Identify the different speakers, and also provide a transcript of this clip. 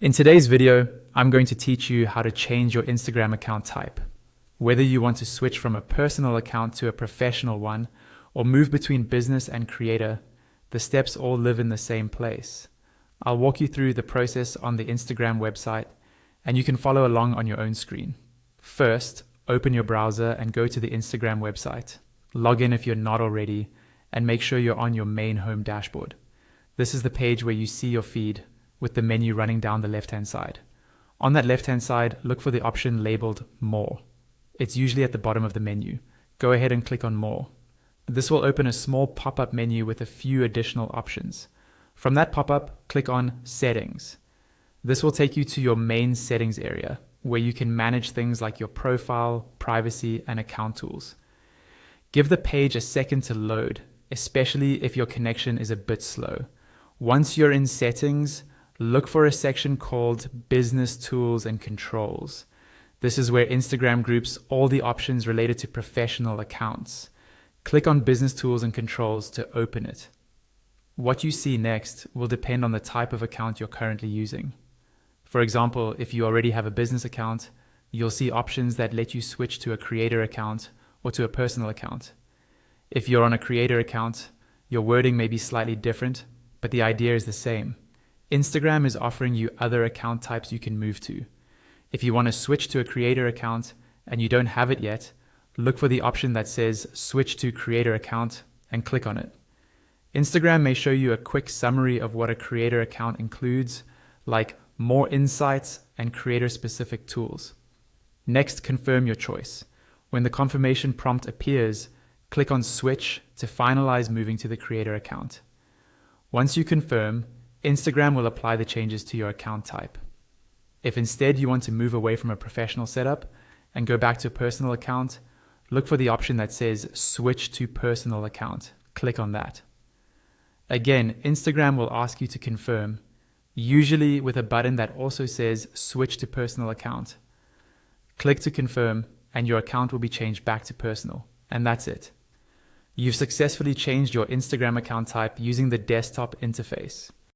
Speaker 1: In today's video, I'm going to teach you how to change your Instagram account type. Whether you want to switch from a personal account to a professional one, or move between business and creator, the steps all live in the same place. I'll walk you through the process on the Instagram website, and you can follow along on your own screen. First, open your browser and go to the Instagram website. Log in if you're not already, and make sure you're on your main home dashboard. This is the page where you see your feed, with the menu running down the left-hand side. On that left-hand side, look for the option labeled More. It's usually at the bottom of the menu. Go ahead and click on More. This will open a small pop-up menu with a few additional options. From that pop-up, click on Settings. This will take you to your main settings area, where you can manage things like your profile, privacy, and account tools. Give the page a second to load, especially if your connection is a bit slow. Once you're in Settings, look for a section called Business Tools and Controls. This is where Instagram groups all the options related to professional accounts. Click on Business Tools and Controls to open it. What you see next will depend on the type of account you're currently using. For example, if you already have a business account, you'll see options that let you switch to a creator account or to a personal account. If you're on a creator account, your wording may be slightly different, but the idea is the same. Instagram is offering you other account types you can move to. If you want to switch to a creator account and you don't have it yet, look for the option that says Switch to Creator Account and click on it. Instagram may show you a quick summary of what a creator account includes, like more insights and creator-specific tools. Next, confirm your choice. When the confirmation prompt appears, click on Switch to finalize moving to the creator account. Once you confirm, Instagram will apply the changes to your account type. If instead you want to move away from a professional setup and go back to a personal account, look for the option that says Switch to Personal Account. Click on that. Again, Instagram will ask you to confirm, usually with a button that also says Switch to Personal Account. Click to confirm and your account will be changed back to personal, and that's it. You've successfully changed your Instagram account type using the desktop interface.